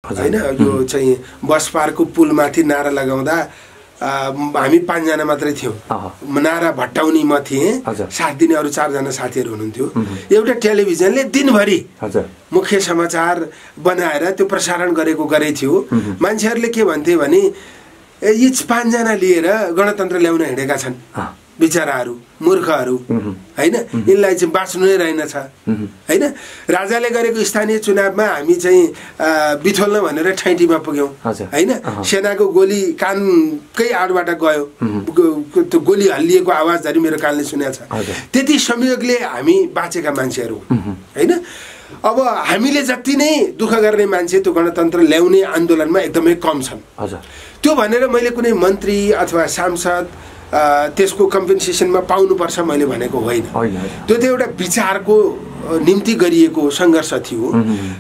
हैन। यो चाहिँ बस पार्कको पुलमाथि नारा लगाउँदा हामी 5 जना मात्रै थियौँ। नारा भट्टाउने म थिएँ, साथ दिने अरू 4 जना साथीहरू हुनुहुन्थ्यो। एउटा टेलिभिजनले दिनभरि मुख्य समाचार बनाएर त्यो प्रसारण गरेकै थियो। मान्छेहरूले के भन्थे भने यी 5 जना लिएर गणतन्त्र ल्याउन हिँडेका छन् बिचराहरू, मूर्खहरू हैन, यिनलाई चाहिँ बाँच्नु नै रहेनछ हैन। राजाले गरेको स्थानीय चुनावमा हामी चाहिँ बिथोल्न भनेर ठैटीमा पुग्यौं हैन। सेनाको गोली कानकै आडबाट गयो, त्यो गोली हल्लिएको आवाज धरि मेरो कानले सुनेको छ। त्यति संयोगले हामी बाँचेका मान्छेहरू हैन। अब हामीले जति नै दुःख गर्ने मान्छे त्यो गणतन्त्र ल्याउने आन्दोलनमा एकदमै कम छन्। त्यो भनेर मैले कुनै मन्त्री अथवा सांसद त्यसको कम्पेन्सेसनमा पाउनुपर्छ मैले भनेको होइन। त्यो त एउटा विचारको निम्ति गरिएको सङ्घर्ष थियो।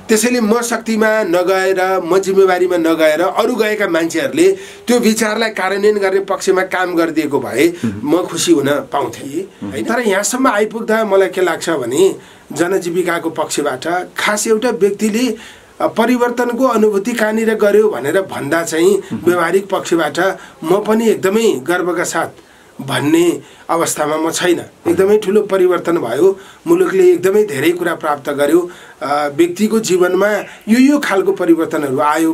त्यसैले म शक्तिमा नगएर, म जिम्मेवारीमा नगएर अरू गएका मान्छेहरूले त्यो विचारलाई कार्यान्वयन गर्ने पक्षमा काम गरिदिएको भए म खुसी हुन पाउँथेँ हैन। तर यहाँसम्म आइपुग्दा मलाई के लाग्छ भने जनजीविकाको पक्षबाट खास एउटा व्यक्तिले परिवर्तनको अनुभूति कहाँनिर गर्यो भनेर भन्दा चाहिँ व्यवहारिक पक्षबाट म पनि एकदमै गर्वका साथ भन्ने अवस्थामा म छैन। एकदमै ठुलो परिवर्तन भयो, मुलुकले एकदमै धेरै कुरा प्राप्त गर्यो, व्यक्तिको जीवनमा यो खालको परिवर्तनहरू आयो,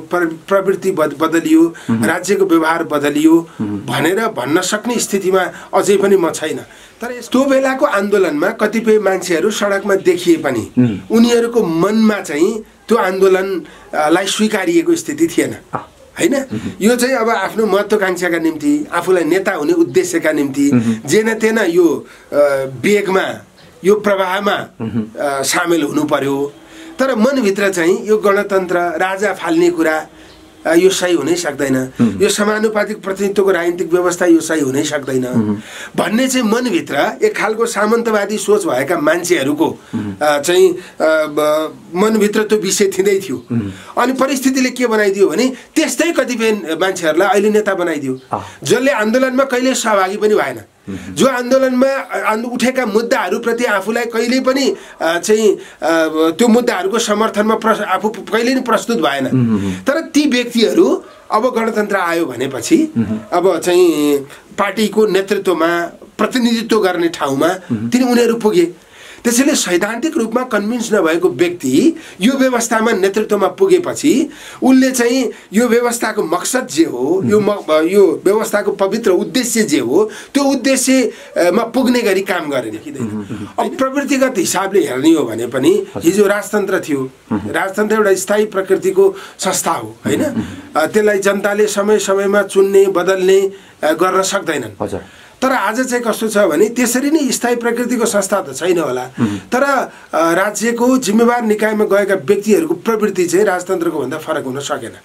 प्रवृत्ति बदलियो, राज्यको व्यवहार बदलियो भनेर भन्न सक्ने स्थितिमा अझै पनि म छैन। तर त्यो बेलाको आन्दोलनमा कतिपय मान्छेहरू सडकमा देखिए पनि उनीहरूको मनमा चाहिँ त्यो आन्दोलनलाई स्वीकारिएको स्थिति थिएन हैन। यो चाहिँ अब आफ्नो महत्त्वाकांक्षाका निम्ति, आफूलाई नेता हुने उद्देश्यका निम्ति जेन तेन यो वेगमा, यो प्रवाहमा सामेल हुनु पर्यो। तर मनभित्र चाहिँ यो गणतन्त्र, राजा फाल्ने कुरा यो सही हुनै सक्दैन, यो समानुपातिक प्रतिनिधित्वको राजनीतिक व्यवस्था यो सही हुनै सक्दैन भन्ने चाहिँ मनभित्र एक खालको सामन्तवादी सोच भएका मान्छेहरूको चाहिँ मनभित्र त्यो विषय थिँदै थियो। अनि परिस्थितिले के बनाइदियो भने त्यस्तै कतिपय मान्छेहरूलाई अहिले नेता बनाइदियो, जसले आन्दोलनमा कहिले सहभागी पनि भएन, जो आन्दोलनमा उठेका मुद्दाहरूप्रति आफूलाई कहिल्यै पनि चाहिँ त्यो मुद्दाहरूको समर्थनमा आफू कहिल्यै पनि प्रस्तुत भएन। तर ती व्यक्तिहरू अब गणतन्त्र आयो भनेपछि अब चाहिँ पार्टीको नेतृत्वमा प्रतिनिधित्व गर्ने ठाउँमा उनीहरू पुगे। त्यसैले सैद्धान्तिक रूपमा कन्भिन्स नभएको व्यक्ति यो व्यवस्थामा नेतृत्वमा पुगेपछि उनले चाहिँ यो व्यवस्थाको मकसद जे हो, यो व्यवस्थाको पवित्र उद्देश्य जे हो, त्यो उद्देश्यमा पुग्ने गरी काम गर्ने देखिँदैन। अब प्रवृत्तिगत हिसाबले हेर्ने हो भने पनि हिजो राजतन्त्र थियो, राजतन्त्र एउटा स्थायी प्रकृतिको संस्था हो हैन। त्यसलाई जनताले समय समयमा चुन्ने, बदल्ने गर्न सक्दैनन्। तर आज चाहिँ कस्तो छ भने त्यसरी नै स्थायी प्रकृतिको संस्था त छैन होला, तर राज्यको जिम्मेवार निकायमा गएका व्यक्तिहरूको प्रवृत्ति चाहिँ राजतन्त्रको भन्दा फरक हुन सकेन।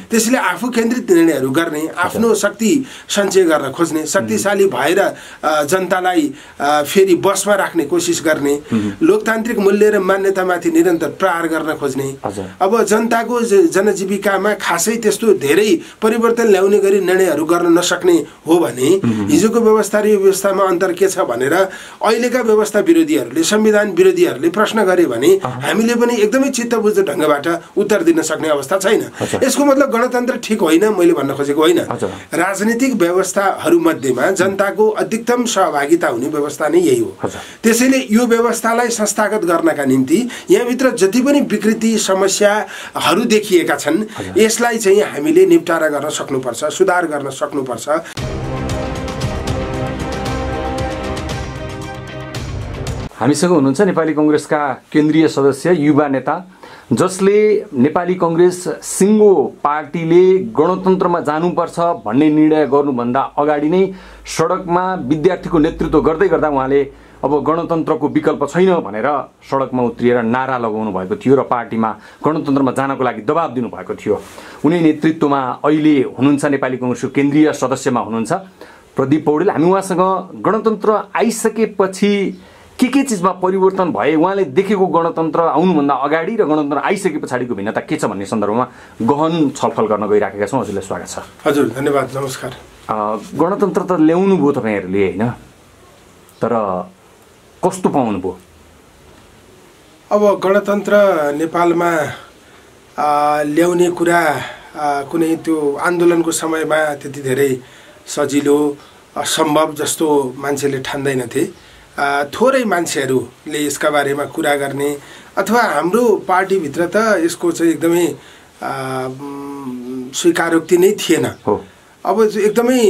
त्यसैले आफू केन्द्रित निर्णयहरू गर्ने, आफ्नो शक्ति सञ्चय गर्न खोज्ने, शक्तिशाली भएर जनतालाई फेरि बसमा राख्ने कोसिस गर्ने, लोकतान्त्रिक मूल्य र मान्यतामाथि निरन्तर प्रहार गर्न खोज्ने। अब जनताको जनजीविकामा खासै त्यस्तो धेरै परिवर्तन ल्याउने गरी निर्णयहरू गर्न नसक्ने हो भने हिजोको व्यवस्थामा अन्तर के छ भनेर अहिलेका व्यवस्था विरोधीहरूले, संविधान विरोधीहरूले प्रश्न गरे भने हामीले पनि एकदमै चित्तबुझ्दो ढङ्गबाट उत्तर दिन सक्ने अवस्था छैन। यसको मतलब गणतन्त्र ठिक होइन मैले भन्न खोजेको होइन। राजनीतिक व्यवस्थाहरू मध्येमा जनताको अधिकतम सहभागिता हुने व्यवस्था नै यही हो। त्यसैले यो व्यवस्थालाई संस्थागत गर्नका निम्ति यहाँभित्र जति पनि विकृति समस्याहरू देखिएका छन् यसलाई चाहिँ हामीले निपटारा गर्न सक्नुपर्छ, सुधार गर्न सक्नुपर्छ। हामीसँग हुनुहुन्छ नेपाली कांग्रेसका केन्द्रीय सदस्य, युवा नेता, जसले नेपाली कांग्रेस सिङ्गो पार्टीले गणतन्त्रमा जानुपर्छ भन्ने निर्णय गर्नुभन्दा अगाडि नै सडकमा विद्यार्थीको नेतृत्व गर्दै गर्दा उहाँले अब गणतन्त्रको विकल्प छैन भनेर सडकमा उत्रिएर नारा लगाउनु भएको थियो र पार्टीमा गणतन्त्रमा जानको लागि दबाब दिनुभएको थियो। उनी नेतृत्वमा अहिले हुनुहुन्छ, नेपाली कांग्रेसको केन्द्रीय सदस्यमा हुनुहुन्छ प्रदीप पौडेल। हामी उहाँसँग गणतन्त्र आइसकेपछि के चिजमा परिवर्तन भए, उहाँले देखेको गणतन्त्र आउनुभन्दा अगाडि र गणतन्त्र आइसके पछाडिको भिन्नता के छ भन्ने सन्दर्भमा गहन छलफल गर्न गइराखेका छौँ। हजुरलाई स्वागत छ। हजुर धन्यवाद, नमस्कार। गणतन्त्र त ल्याउनु भयो तपाईँहरूले होइन, तर कस्तो पाउनुभयो? अब गणतन्त्र नेपालमा ल्याउने कुरा कुनै त्यो आन्दोलनको समयमा त्यति धेरै सजिलो सम्भव जस्तो मान्छेले ठान्दैनथे। थोरै मान्छेहरूले यसका बारेमा कुरा गर्ने अथवा हाम्रो पार्टीभित्र त यसको चाहिँ एकदमै स्वीकारोक्ति नै थिएन। अब एकदमै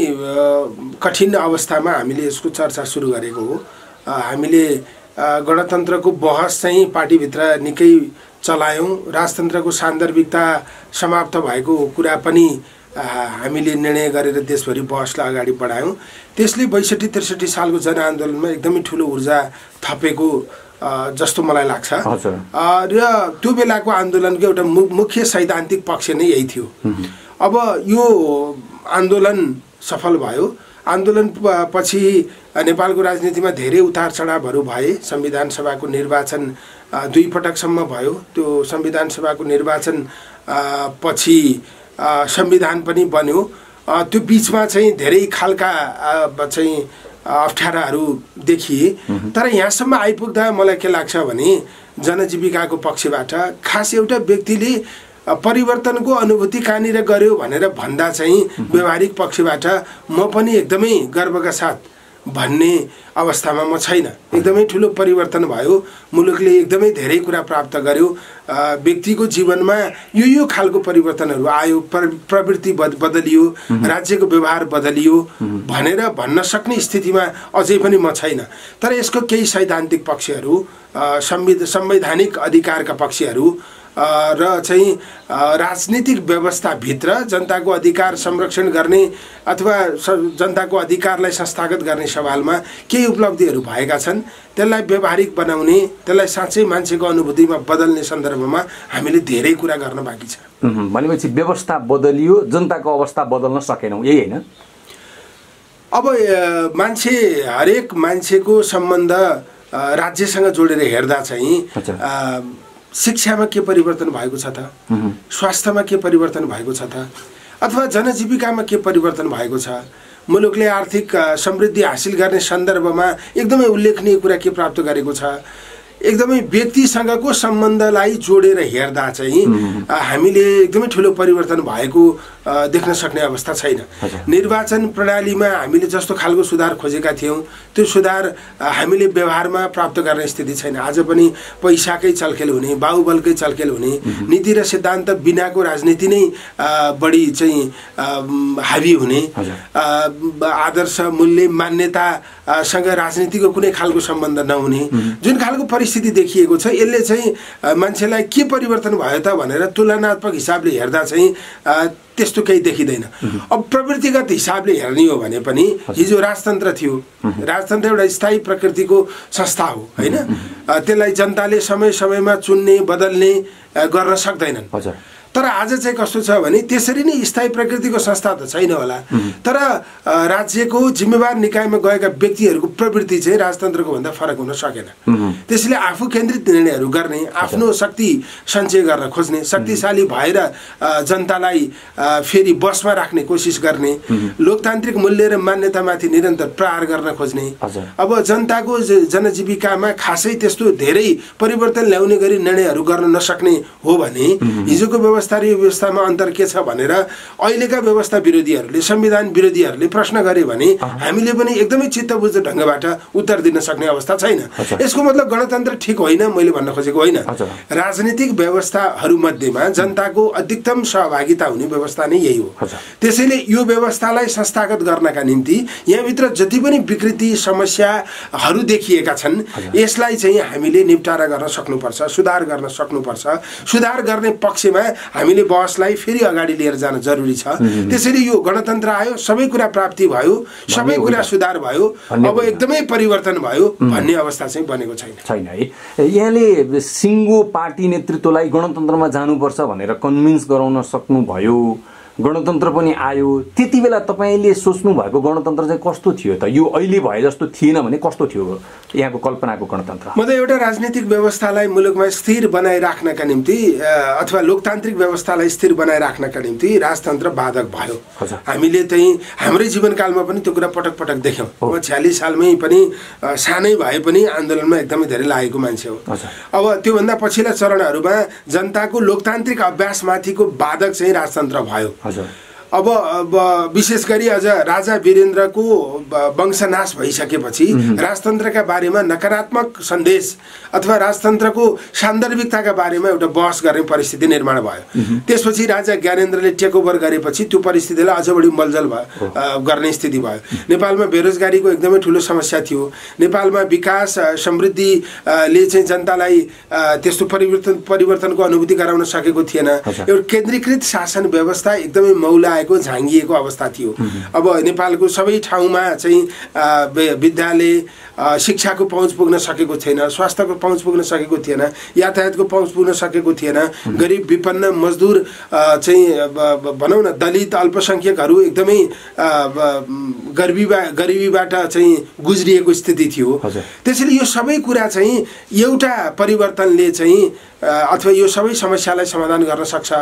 कठिन अवस्थामा हामीले यसको चर्चा सुरु गरेको हो। हामीले गणतन्त्रको बहस चाहिँ पार्टीभित्र निकै चलायौँ। राजतन्त्रको सान्दर्भिकता समाप्त भएको कुरा पनि हामीले निर्णय गरेर देशभरि बहसलाई अगाडि बढायौँ। त्यसले 62-63 सालको जनआन्दोलनमा एकदमै ठुलो ऊर्जा थपेको जस्तो मलाई लाग्छ। र त्यो बेलाको आन्दोलनको एउटा मुख्य सैद्धान्तिक पक्ष नै यही थियो। अब यो आन्दोलन सफल भयो। आन्दोलन पछि नेपालको राजनीतिमा धेरै उतार चढावहरू भए। संविधान सभाको निर्वाचन 2 पटकसम्म भयो। त्यो संविधान सभाको निर्वाचन पछि संविधान पनि बन्यो। त्यो बिचमा चाहिँ धेरै खालका चाहिँ अप्ठ्याराहरू देखिए। तर यहाँसम्म आइपुग्दा मलाई के लाग्छ भने जनजीविकाको पक्षबाट खास एउटा व्यक्तिले परिवर्तनको अनुभूति कहाँनिर गर्यो भनेर भन्दा चाहिँ व्यवहारिक पक्षबाट म पनि एकदमै गर्वका साथ भन्ने अवस्थामा म छैन। एकदमै ठुलो परिवर्तन भयो। मुलुकले एकदमै धेरै कुरा प्राप्त गर्यो। व्यक्तिको जीवनमा यो खालको परिवर्तनहरू आयो। प्रवृत्ति बदलियो, राज्यको व्यवहार बदलियो भनेर भन्न सक्ने स्थितिमा अझै पनि म छैन। तर यसको केही सैद्धान्तिक पक्षहरू, संवैधानिक अधिकारका पक्षहरू र चाहिँ राजनीतिक व्यवस्थाभित्र जनताको अधिकार संरक्षण गर्ने अथवा जनताको अधिकारलाई संस्थागत गर्ने सवालमा केही उपलब्धिहरू भएका छन्। त्यसलाई व्यवहारिक बनाउने, त्यसलाई साँच्चै मान्छेको अनुभूतिमा बदल्ने सन्दर्भमा हामीले धेरै कुरा गर्न बाँकी छ। भनेपछि व्यवस्था बदलियो, जनताको अवस्था बदल्न सकेनौँ, यही होइन? अब मान्छे, हरेक मान्छेको सम्बन्ध राज्यसँग जोडेर हेर्दा चाहिँ शिक्षामा के परिवर्तन भएको छ त? स्वास्थ्यमा के परिवर्तन भएको छ त? अथवा जनजीविकामा के परिवर्तन भएको छ? मुलुकले आर्थिक समृद्धि हासिल गर्ने सन्दर्भमा एकदमै उल्लेखनीय कुरा के प्राप्त गरेको छ? एकदमै व्यक्तिसँगको सम्बन्धलाई जोडेर हेर्दा चाहिँ हामीले एकदमै ठुलो परिवर्तन भएको देख्न सक्ने अवस्था छैन। निर्वाचन प्रणालीमा हामीले जस्तो खालको सुधार खोजेका थियौँ त्यो सुधार हामीले व्यवहारमा प्राप्त गर्ने स्थिति छैन। आज पनि पैसाकै चलखेल हुने, बाहुबलकै चलखेल हुने, नीति र सिद्धान्त बिनाको राजनीति नै बढी चाहिँ हावी हुने, आदर्श मूल्य मान्यतासँग राजनीतिको कुनै खालको सम्बन्ध नहुने जुन खालको परिस्थिति देखिएको छ, यसले चाहिँ मान्छेलाई के परिवर्तन भयो त भनेर तुलनात्मक हिसाबले हेर्दा चाहिँ त्यस्तो केही देखिँदैन। अब प्रवृत्तिगत हिसाबले हेर्ने हो भने पनि हिजो राजतन्त्र थियो। राजतन्त्र एउटा स्थायी प्रकृतिको संस्था हो, होइन? त्यसलाई जनताले समय समयमा चुन्ने, बदल्ने गर्न सक्दैनन्। तर आज चाहिँ कस्तो छ भने त्यसरी नै स्थायी प्रकृतिको संस्था त छैन होला, तर राज्यको जिम्मेवार निकायमा गएका व्यक्तिहरूको प्रवृत्ति चाहिँ राजतन्त्रको भन्दा फरक हुन सकेन। त्यसैले आफू केन्द्रित निर्णयहरू गर्ने, आफ्नो शक्ति सञ्चय गर्न खोज्ने, शक्तिशाली भएर जनतालाई फेरि बसमा राख्ने कोसिस गर्ने, लोकतान्त्रिक मूल्य र मान्यतामाथि निरन्तर प्रहार गर्न खोज्ने। अब जनताको जनजीविकामा खासै त्यस्तो धेरै परिवर्तन ल्याउने गरी निर्णयहरू गर्न नसक्ने हो भने हिजोको व्यवस्थामा अन्तर के छ भनेर अहिलेका व्यवस्था विरोधीहरूले, संविधान विरोधीहरूले प्रश्न गरे भने हामीले पनि एकदमै चित्तबुझ्दो ढङ्गबाट उत्तर दिन सक्ने अवस्था छैन। यसको मतलब गणतन्त्र ठिक होइन मैले भन्न खोजेको होइन। राजनीतिक व्यवस्थाहरूमध्येमा जनताको अधिकतम सहभागिता हुने व्यवस्था नै यही हो। त्यसैले यो व्यवस्थालाई संस्थागत गर्नका निम्ति यहाँभित्र जति पनि विकृति समस्याहरू देखिएका छन् यसलाई चाहिँ हामीले निपटारा गर्न सक्नुपर्छ, सुधार गर्न सक्नुपर्छ। सुधार गर्ने पक्षमा हामीले बहसलाई फेरि अगाडि लिएर जान जरुरी छ। त्यसैले यो गणतन्त्र आयो, सबै कुरा प्राप्ति भयो, सबै कुरा सुधार भयो, अब एकदमै परिवर्तन भयो भन्ने अवस्था चाहिँ बनेको छैन है। यहाँले सिङ्गो पार्टी नेतृत्वलाई गणतन्त्रमा जानुपर्छ भनेर कन्भिन्स गराउन सक्नुभयो गणतन्त्र पनि आयो, त्यति बेला तपाईँले सोच्नु भएको गणतन्त्र चाहिँ कस्तो थियो त? यो अहिले भए जस्तो थिएन भने कस्तो थियो यहाँको कल्पनाको गणतन्त्र? म त एउटा राजनीतिक व्यवस्थालाई मुलुकमा स्थिर बनाइराख्नका निम्ति अथवा लोकतान्त्रिक व्यवस्थालाई स्थिर बनाइराख्नका निम्ति राजतन्त्र बाधक भयो। हामीले चाहिँ हाम्रै जीवनकालमा पनि त्यो कुरा पटक पटक देख्यौँ। म 46 सालमै पनि सानै भए पनि आन्दोलनमा एकदमै धेरै लागेको मान्छे हो। अब त्योभन्दा पछिल्ला चरणहरूमा जनताको लोकतान्त्रिक अभ्यासमाथिको बाधक चाहिँ राजतन्त्र भयो। अब विशेष गरी अझ राजा वीरेन्द्रको वंशनाश भइसकेपछि राजतन्त्रका बारेमा नकारात्मक सन्देश अथवा राजतन्त्रको सान्दर्भिकताका बारेमा एउटा बहस गर्ने परिस्थिति निर्माण भयो। त्यसपछि राजा ज्ञानेन्द्रले टेक ओभर गरेपछि त्यो परिस्थितिलाई अझ बढी मलजल गर्ने स्थिति भयो। नेपालमा बेरोजगारीको एकदमै ठुलो समस्या थियो। नेपालमा विकास समृद्धिले चाहिँ जनतालाई त्यस्तो परिवर्तनको अनुभूति गराउन सकेको थिएन। एउटा केन्द्रीकृत शासन व्यवस्था एकदमै मौला झाँगिएको अवस्था थियो। अब नेपालको सबै ठाउँमा चाहिँ विद्यालय शिक्षाको पहुँच पुग्न सकेको थिएन, स्वास्थ्यको पहुँच पुग्न सकेको थिएन, यातायातको पहुँच पुग्न सकेको थिएन। गरिब विपन्न मजदुर चाहिँ भनौँ न दलित अल्पसङ्ख्यकहरू एकदमै गरिबीबाट चाहिँ गुज्रिएको स्थिति थियो। त्यसैले यो सबै कुरा चाहिँ एउटा परिवर्तनले चाहिँ अथवा यो सबै समस्यालाई समाधान गर्न सक्छ।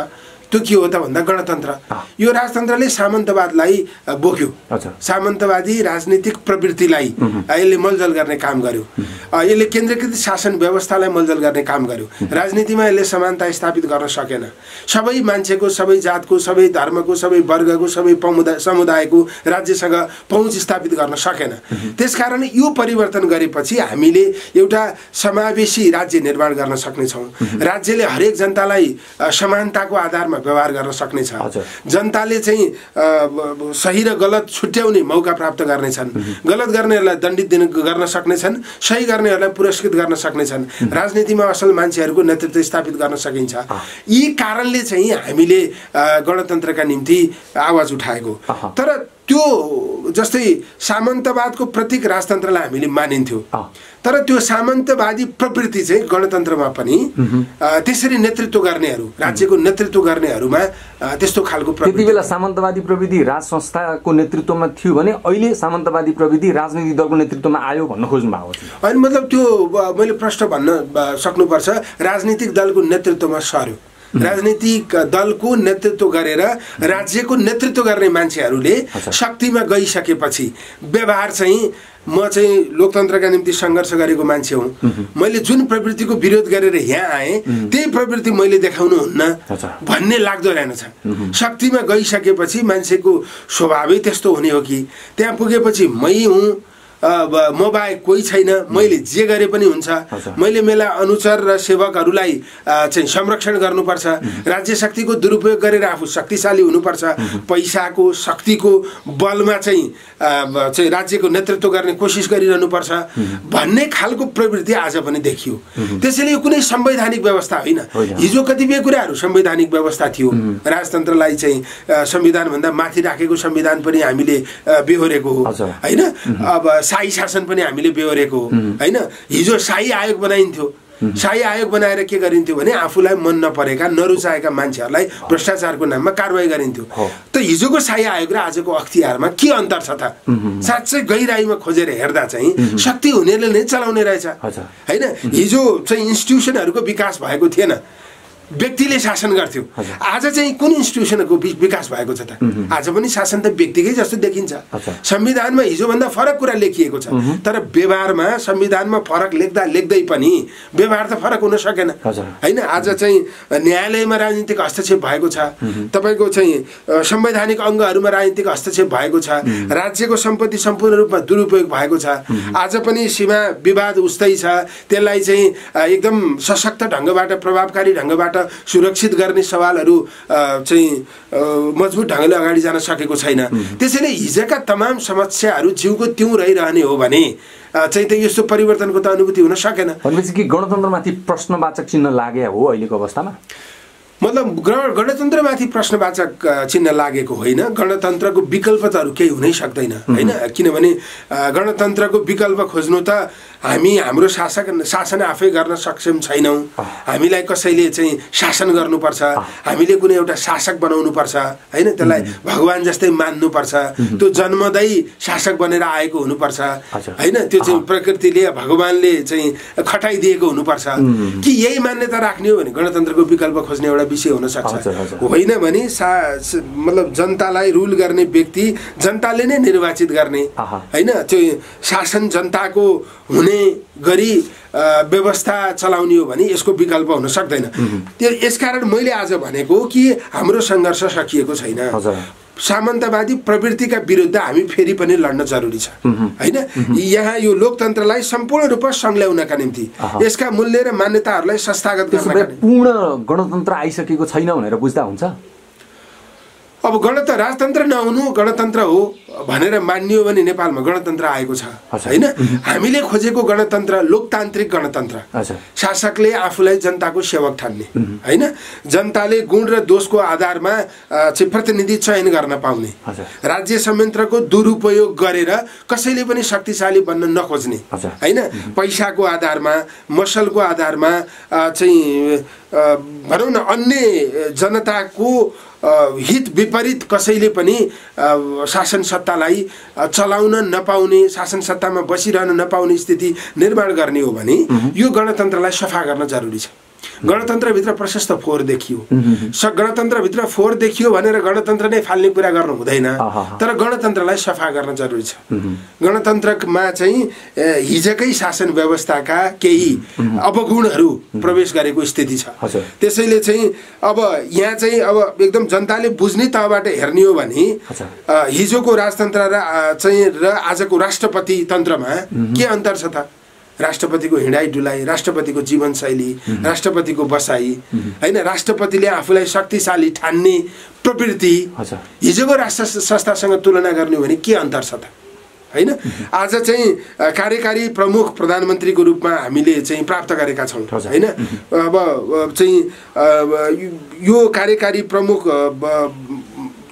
त्यो के हो त भन्दा गणतन्त्र। यो राजतन्त्रले सामन्तवादलाई बोक्यो, सामन्तवादी राजनीतिक प्रवृत्तिलाई यसले मलजल गर्ने काम गर्यो। यसले केन्द्रीकृत शासन व्यवस्थालाई मलजल गर्ने काम गर्यो। राजनीतिमा यसले समानता स्थापित गर्न सकेन। सबै मान्छेको, सबै जातको, सबै धर्मको, सबै वर्गको, सबै समुदायको राज्यसँग पहुँच स्थापित गर्न सकेन। त्यसकारण यो परिवर्तन गरेपछि हामीले एउटा समावेशी राज्य निर्माण गर्न सक्नेछौँ। राज्यले हरेक जनतालाई समानताको आधारमा व्यवहार गर्न सक्नेछ। जनताले चाहिँ सही र गलत छुट्याउने मौका प्राप्त गर्नेछन्। गलत गर्नेहरूलाई दण्डित गर्न सक्नेछन्, सही गर्नेहरूलाई पुरस्कृत गर्न सक्नेछन्। राजनीतिमा असल मान्छेहरूको नेतृत्व स्थापित गर्न सकिन्छ। यी कारणले चाहिँ हामीले गणतन्त्रका निम्ति आवाज उठाएको। तर त्यो जस्तै सामन्तवादको प्रतीक राजतन्त्रलाई हामीले मानिन्थ्यो, तर त्यो सामन्तवादी प्रवृत्ति चाहिँ गणतन्त्रमा पनि त्यसरी नेतृत्व गर्नेहरू, राज्यको नेतृत्व गर्नेहरूमा त्यस्तो खालको त्यति बेला सामन्तवादी प्रविधि राज संस्थाको नेतृत्वमा थियो भने अहिले सामन्तवादी प्रविधि राजनीतिक दलको नेतृत्वमा आयो भन्न खोज्नु भएको थियो। अनि मतलब त्यो मैले प्रश्न भन्न सक्नुपर्छ, राजनीतिक दलको नेतृत्वमा सर्यो। राजनीतिक दलको नेतृत्व गरेर राज्यको नेतृत्व गर्ने मान्छेहरूले शक्तिमा गइसकेपछि व्यवहार चाहिँ म चाहिँ लोकतन्त्रका निम्ति सङ्घर्ष गरेको मान्छे हुँ, मैले जुन प्रवृत्तिको विरोध गरेर यहाँ आएँ त्यही प्रवृत्ति मैले देखाउनुहुन्न भन्ने लाग्दो रहेनछ। शक्तिमा गइसकेपछि मान्छेको स्वभावै त्यस्तो हुने हो कि त्यहाँ पुगेपछि मै हुँ, म बाहेक कोही छैन, मैले जे गरे पनि हुन्छ, मैले मेरा अनुचर र सेवकहरूलाई चाहिँ संरक्षण गर्नुपर्छ, राज्य शक्तिको दुरुपयोग गरेर आफू शक्तिशाली हुनुपर्छ, पैसाको शक्तिको बलमा चाहिँ राज्यको नेतृत्व गर्ने कोसिस गरिरहनुपर्छ भन्ने खालको प्रवृत्ति आज पनि देखियो। त्यसैले यो कुनै संवैधानिक व्यवस्था होइन। हिजो कतिपय कुराहरू संवैधानिक व्यवस्था थियो। राजतन्त्रलाई चाहिँ संविधानभन्दा माथि राखेको संविधान पनि हामीले बेहोरेको हो होइन। अब शाही शासन पनि हामीले बेहोरेको हो होइन। हिजो शाही आयोग बनाइन्थ्यो। शाही आयोग बनाएर के गरिन्थ्यो भने आफूलाई मन नपरेका नरुचाएका मान्छेहरूलाई भ्रष्टाचारको नाममा कारवाही गरिन्थ्यो। त हिजोको शाही आयोग र आजको अख्तियारमा के अन्तर छ त? साँच्चै गहिराईमा खोजेर हेर्दा चाहिँ शक्ति हुनेले नै चलाउने रहेछ होइन। हिजो चाहिँ इन्स्टिट्युसनहरूको विकास भएको थिएन, व्यक्तिले शासन गर्थ्यो। आज चाहिँ कुन इन्स्टिट्युसनको विकास भएको छ त? आज पनि शासन त व्यक्तिकै जस्तो देखिन्छ। संविधानमा हिजोभन्दा फरक कुरा लेखिएको छ, तर व्यवहारमा संविधानमा फरक लेख्दा लेख्दै पनि व्यवहार त फरक हुन सकेन होइन। आज चाहिँ न्यायालयमा राजनीतिक हस्तक्षेप भएको छ, तपाईँको चाहिँ संवैधानिक अङ्गहरूमा राजनीतिक हस्तक्षेप भएको छ, राज्यको सम्पत्ति सम्पूर्ण रूपमा दुरुपयोग भएको छ। आज पनि सीमा विवाद उस्तै छ, त्यसलाई चाहिँ एकदम सशक्त ढङ्गबाट प्रभावकारी ढङ्गबाट सुरक्षित गर्ने सवालहरू चाहिँ मजबुत ढङ्गले अगाडि जान सकेको छैन। त्यसैले हिजोका तमाम समस्याहरू जिउको त्यौँ रहिरहने हो भने चाहिँ त यस्तो परिवर्तनको त अनुभूति हुन सकेन। भनेपछि कि गणतन्त्रमाथि प्रश्नवाचक चिन्ह लागे हो अहिलेको अवस्थामा? मतलब गणतन्त्रमाथि प्रश्नवाचक चिन्ह लागेको होइन। गणतन्त्रको विकल्प त अरू केही हुनै सक्दैन होइन, किनभने गणतन्त्रको विकल्प खोज्नु त हामी हाम्रो शासन आफै गर्न सक्षम छैनौँ। हामीलाई कसैले चाहिँ शासन गर्नुपर्छ, हामीले कुनै एउटा शासक बनाउनुपर्छ होइन, त्यसलाई भगवान जस्तै मान्नुपर्छ, त्यो जन्मदै शासक बनेर आएको हुनुपर्छ होइन, त्यो चाहिँ प्रकृतिले भगवानले चाहिँ खटाइदिएको हुनुपर्छ कि यही मान्यता राख्ने हो भने गणतन्त्रको विकल्प खोज्ने एउटा विषय हुन सक्छ। होइन भने मतलब जनतालाई रुल गर्ने व्यक्ति जनताले नै निर्वाचित गर्ने होइन, त्यो शासन जनताको हुने गरी व्यवस्था चलाउने हो भने यसको विकल्प हुन सक्दैन। त्यो यसकारण मैले आज भनेको कि हाम्रो सङ्घर्ष सकिएको छैन। सामन्तवादी प्रवृत्तिका विरुद्ध हामी फेरि पनि लड्न जरुरी छ होइन। यहाँ यो लोकतन्त्रलाई सम्पूर्ण रूपमा संल्याउनका निम्ति यसका मूल्य र मान्यताहरूलाई संस्थागत गर्न पूर्ण गणतन्त्र आइसकेको छैन भनेर बुझ्दा हुन्छ। अब राजतन्त्र नहुनु गणतन्त्र हो भनेर मानियो भने नेपालमा गणतन्त्र आएको छ होइन। हामीले खोजेको गणतन्त्र लोकतान्त्रिक गणतन्त्र, शासकले आफूलाई जनताको सेवक ठान्ने होइन, जनताले गुण र दोषको आधारमा चाहिँ प्रतिनिधि चयन गर्न पाउने, राज्य संयन्त्रको दुरुपयोग गरेर कसैले पनि शक्तिशाली बन्न नखोज्ने होइन, पैसाको आधारमा मसलको आधारमा चाहिँ भनौँ न अन्य जनताको हित विपरीत कसैले पनि शासन सत्तालाई चलाउन नपाउने, शासन सत्तामा बसिरहन नपाउने स्थिति निर्माण गर्ने हो भने यो गणतन्त्रलाई सफा गर्न जरुरी छ। गणतन्त्रभित्र प्रशस्त फोहोर देखियो, गणतन्त्रभित्र फोहोर देखियो भनेर गणतन्त्र नै फाल्ने कुरा गर्नु हुँदैन, तर गणतन्त्रलाई सफा गर्न जरुरी छ। गणतन्त्रमा चाहिँ हिजकै शासन व्यवस्थाका केही अवगुणहरू प्रवेश गरेको स्थिति छ। त्यसैले चाहिँ अब यहाँ चाहिँ अब एकदम जनताले बुझ्ने तहबाट हेर्ने हो भने हिजोको राजतन्त्र र आजको राष्ट्रपति तन्त्रमा के अन्तर छ त? राष्ट्रपतिको हिँडाइ डुलाइ, राष्ट्रपतिको जीवनशैली, राष्ट्रपतिको बसाइ होइन, राष्ट्रपतिले आफूलाई शक्तिशाली ठान्ने प्रवृत्ति हिजोको राष्ट्र संस्थासँग तुलना गर्ने हो भने के अन्तर छ त होइन। आज चाहिँ कार्यकारी प्रमुख प्रधानमन्त्रीको रूपमा हामीले चाहिँ प्राप्त गरेका छौँ होइन। अब चाहिँ यो कार्यकारी प्रमुख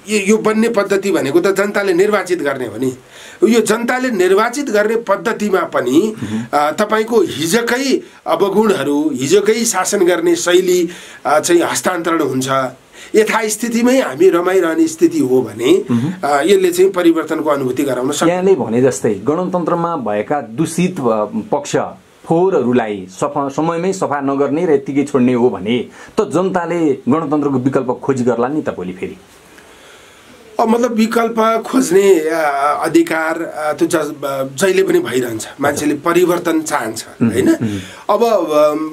यो बन्ने पद्धति भनेको त जनताले निर्वाचित गर्ने हो नि। यो जनताले निर्वाचित गर्ने पद्धतिमा पनि तपाईको हिजोकै अवगुणहरू, हिजोकै शासन गर्ने शैली चाहिँ हस्तान्तरण हुन्छ। यथास्थितिमै हामी रमाइरहने स्थिति हो भने यसले चाहिँ परिवर्तनको अनुभूति गराउन सक्छ। यहाँले भने जस्तै गणतन्त्रमा भएका दूषित पक्ष फोहोरहरूलाई समयमै सफा नगर्ने र यत्तिकै छोड्ने हो भने त जनताले गणतन्त्रको विकल्प खोजी गर्ला नि त भोलि फेरि। मतलब विकल्प खोज्ने अधिकार त्यो जहिले पनि भइरहन्छ। मान्छेले परिवर्तन चाहन्छ होइन। अब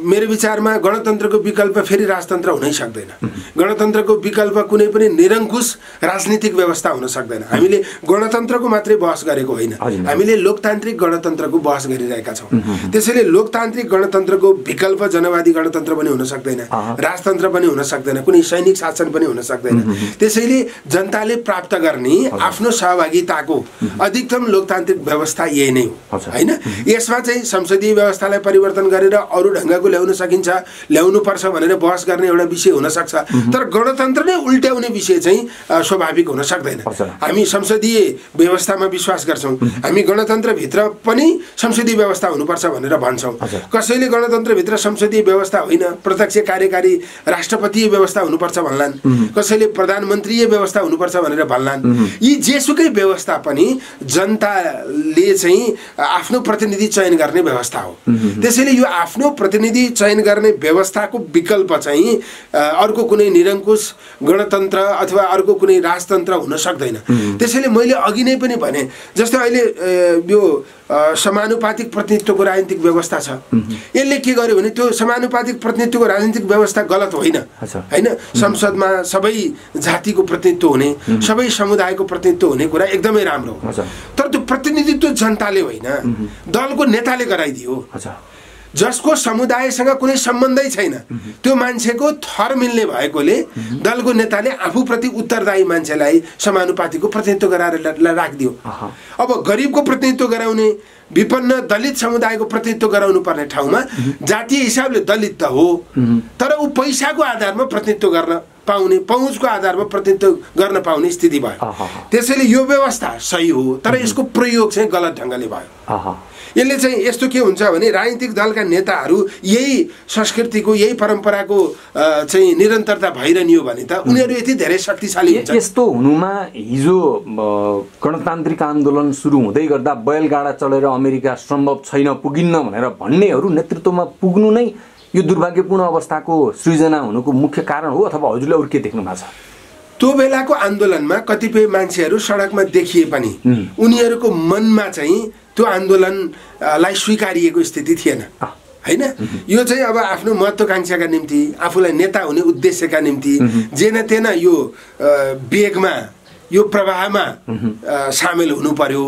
मेरो विचारमा गणतन्त्रको विकल्प फेरि राजतन्त्र हुनै सक्दैन। गणतन्त्रको विकल्प कुनै पनि निरङ्कुश राजनीतिक व्यवस्था हुन सक्दैन। हामीले गणतन्त्रको मात्रै बहस गरेको होइन, हामीले लोकतान्त्रिक गणतन्त्रको बहस गरिरहेका छौँ। त्यसैले लोकतान्त्रिक गणतन्त्रको विकल्प जनवादी गणतन्त्र पनि हुन सक्दैन, राजतन्त्र पनि हुन सक्दैन, कुनै सैनिक शासन पनि हुन सक्दैन। त्यसैले जनताले प्राप्त गर्ने आफ्नो सहभागिताको अधिकतम लोकतान्त्रिक व्यवस्था यही नै हो हैन। यसमा चाहिँ संसदीय व्यवस्थालाई परिवर्तन गरेर अरू ढङ्गको ल्याउन सकिन्छ, ल्याउनुपर्छ भनेर बहस गर्ने एउटा विषय हुन सक्छ। तर गणतन्त्र नै उल्ट्याउने विषय चाहिँ स्वाभाविक हुन सक्दैन। हामी संसदीय व्यवस्थामा विश्वास गर्छौँ, हामी गणतन्त्रभित्र पनि संसदीय व्यवस्था हुनुपर्छ भनेर भन्छौँ। कसैले गणतन्त्रभित्र संसदीय व्यवस्था होइन, प्रत्यक्ष कार्यकारी राष्ट्रपतीय व्यवस्था हुनुपर्छ भन्लान्, कसैले प्रधानमन्त्रीय व्यवस्था हुनुपर्छ भनेर भन्लान्। यी जेसुकै व्यवस्था पनि जनताले चाहिँ आफ्नो प्रतिनिधि चयन गर्ने व्यवस्था हो। त्यसैले यो आफ्नो प्रतिनिधि चयन गर्ने व्यवस्थाको विकल्प चाहिँ अर्को कुनै निरङ्कुश गणतन्त्र अथवा अर्को कुनै राजतन्त्र हुन सक्दैन। त्यसैले मैले अघि नै पनि भने जस्तो अहिले यो समानुपातिक प्रतिनिधित्वको राजनीतिक व्यवस्था छ। यसले के गर्यो भने त्यो समानुपातिक प्रतिनिधित्वको राजनीतिक व्यवस्था गलत होइन हैन। संसदमा सबै जातिको प्रतिनिधित्व हुने, सबै समुदायको प्रतिनिधित्व हुने कुरा एकदमै राम्रो हो। तर त्यो प्रतिनिधित्व जनताले होइन, दलको नेताले गराइदियो। जसको समुदायसँग कुनै सम्बन्धै छैन, त्यो मान्छेको थर मिल्ने भएकोले दलको नेताले आफूप्रति उत्तरदायी मान्छेलाई समानुपातिको प्रतिनिधित्व गराएर राखिदियो। अब गरिबको प्रतिनिधित्व गराउने, विपन्न दलित समुदायको प्रतिनिधित्व गराउनु पर्ने ठाउँमा जातीय हिसाबले दलित त हो, तर ऊ पैसाको आधारमा प्रतिनिधित्व गर्न पाउने, पहुँचको आधारमा प्रतिनिधित्व गर्न पाउने स्थिति भयो। त्यसैले यो व्यवस्था सही हो, तर यसको प्रयोग चाहिँ गलत ढङ्गले भयो। यसले चाहिँ यस्तो के हुन्छ भने राजनीतिक दलका नेताहरू यही संस्कृतिको यही परम्पराको चाहिँ निरन्तरता भइरहने हो भने त उनीहरू यति धेरै शक्तिशाली हुन्छ। यस्तो हुनुमा हिजो गणतान्त्रिक आन्दोलन सुरु हुँदै गर्दा बैलगाडा चढेर अमेरिका सम्भव छैन, पुगिन्न भनेर भन्नेहरू नेतृत्वमा पुग्नु नै यो दुर्भाग्यपूर्ण अवस्थाको सृजना हुनुको मुख्य कारण हो, अथवा हजुरले अरू के देख्नु भएको छ? त्यो बेलाको आन्दोलनमा कतिपय मान्छेहरू सडकमा देखिए पनि उनीहरूको मनमा चाहिँ त्यो आन्दोलनलाई स्वीकारिएको स्थिति थिएन, हैन? यो चाहिँ अब आफ्नो महत्त्वाकांक्षाका निम्ति, आफूलाई नेता हुने उद्देश्यका निम्ति जेन तेन यो वेगमा यो प्रवाहमा सामेल हुनु पर्यो,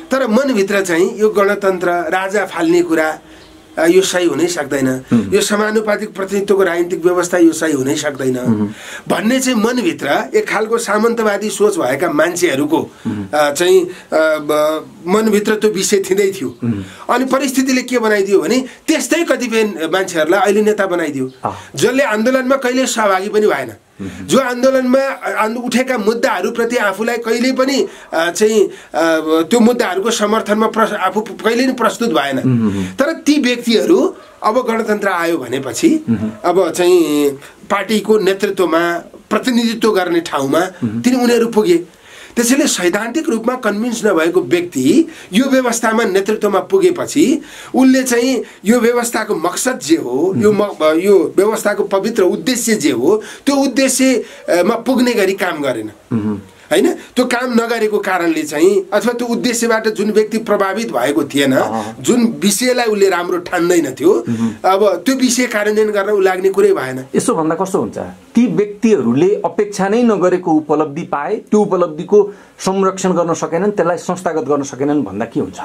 तर मनभित्र चाहिँ यो गणतन्त्र राजा फाल्ने कुरा यो सही हुनै सक्दैन, यो समानुपातिक प्रतिनिधित्वको राजनीतिक व्यवस्था यो सही हुनै सक्दैन भन्ने चाहिँ मनभित्र एक खालको सामन्तवादी सोच भएका मान्छेहरूको चाहिँ मनभित्र त्यो विषय थिँदै थियो। अनि परिस्थितिले के बनाइदियो भने त्यस्तै कतिपय मान्छेहरूलाई अहिले नेता बनाइदियो, जसले आन्दोलनमा कहिले सहभागी पनि भएन, जो आन्दोलनमा उठेका मुद्दाहरूप्रति आफूलाई कहिल्यै पनि चाहिँ त्यो मुद्दाहरूको समर्थनमा आफू कहिल्यै पनि प्रस्तुत भएन। तर ती व्यक्तिहरू अब गणतन्त्र आयो भनेपछि अब चाहिँ पार्टीको नेतृत्वमा प्रतिनिधित्व गर्ने ठाउँमा उनीहरू पुगे। त्यसैले सैद्धान्तिक रूपमा कन्भिन्स नभएको व्यक्ति यो व्यवस्थामा नेतृत्वमा पुगेपछि उनले चाहिँ यो व्यवस्थाको मकसद जे हो, यो व्यवस्थाको पवित्र उद्देश्य जे हो, त्यो उद्देश्यमा पुग्ने गरी काम गरेन, हैन? त्यो काम नगरेको कारणले चाहिँ अथवा त्यो उद्देश्यबाट जुन व्यक्ति प्रभावित भएको थिएन, जुन विषयलाई उसले राम्रो ठान्दैन थियो, अब त्यो विषय कार्यान्वयन गर्न उ लाग्ने कुरै भएन। यसो भन्दा कस्तो हुन्छ? ती व्यक्तिहरूले अपेक्षा नै नगरेको उपलब्धि पाए, त्यो उपलब्धिको संरक्षण गर्न सकेनन्, त्यसलाई संस्थागत गर्न सकेनन् भन्दा के हुन्छ?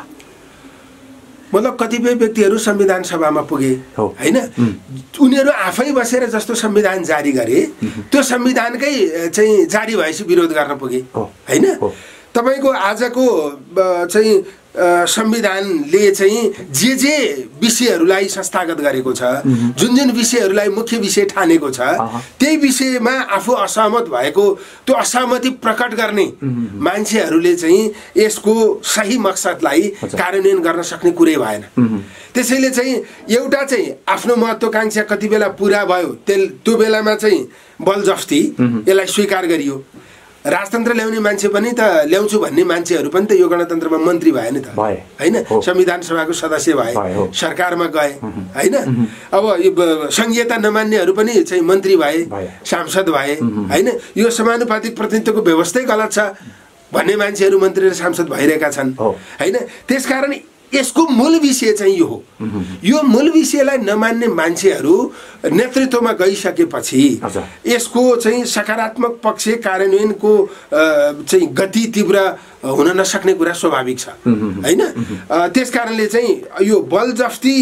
मतलब कतिपय व्यक्तिहरू संविधान सभामा पुगे, हैन? उनीहरू आफै बसेर जस्तो संविधान जारी गरे त्यो संविधानकै चाहिँ जारी भएपछि विरोध गर्न पुगे, हैन? तपाईको आजको चाहिँ संविधानले चाहिँ जे विषयहरूलाई संस्थागत गरेको छ, जुन विषयहरूलाई मुख्य विषय ठानेको छ, त्यही विषयमा आफू असहमत भएको त्यो असहमति प्रकट गर्ने मान्छेहरूले चाहिँ यसको सही मकसदलाई कार्यान्वयन गर्न सक्ने कुरै भएन। त्यसैले चाहिँ एउटा चाहिँ आफ्नो महत्त्वाकांक्षा कति बेला पुरा भयो त्यो बेलामा चाहिँ बलजफ्ती यसलाई स्वीकार गरियो। राजतन्त्र ल्याउने मान्छे पनि त ल्याउँछु भन्ने मान्छेहरू पनि त यो गणतन्त्रमा मन्त्री भए नि त, हैन? संविधान सभाको सदस्य भए, सरकारमा गए, हैन? अब संघीयता नमान्नेहरू पनि चाहिँ मन्त्री भए, सांसद भए, हैन? यो समानुपातिक प्रतिनिधित्वको व्यवस्थै गलत छ भन्ने मान्छेहरू मन्त्री र सांसद भइरहेका छन्, हैन? त्यसकारण यसको मूल विषय चाहिँ यो हो। यो मूल विषयलाई नमान्ने मान्छेहरू नेतृत्वमा गइसकेपछि यसको चाहिँ सकारात्मक पक्ष कार्यान्वयनको चाहिँ गति तीव्र हुन नसक्ने कुरा स्वाभाविक छ, हैन? त्यसकारणले चाहिँ यो बलजफ्ती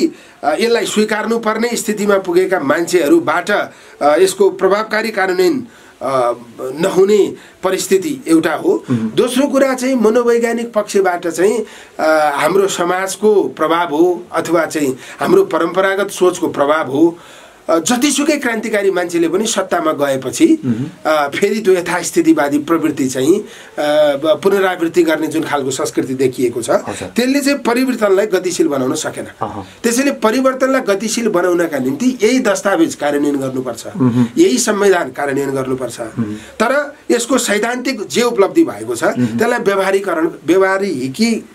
यसलाई स्वीकार्नु पर्ने स्थितिमा पुगेका मान्छेहरूबाट यसको प्रभावकारी कार्यान्वयन नहुने परिस्थिति एउटा हो। दोस्रो कुरा चाहिँ मनोवैज्ञानिक पक्षबाट चाहिँ हाम्रो समाजको प्रभाव हो अथवा चाहिँ हाम्रो परम्परागत सोचको प्रभाव हो। जतिसुकै क्रान्तिकारी मान्छेले पनि सत्तामा गएपछि फेरि त्यो यथास्थितिवादी प्रवृत्ति चाहिँ पुनरावृत्ति गर्ने जुन खालको संस्कृति देखिएको छ त्यसले चाहिँ परिवर्तनलाई गतिशील बनाउन सकेन। त्यसैले परिवर्तनलाई गतिशील बनाउनका निम्ति यही दस्तावेज कार्यान्वयन गर्नुपर्छ, यही संविधान कार्यान्वयन गर्नुपर्छ। तर यसको सैद्धान्तिक जे उपलब्धि भएको छ त्यसलाई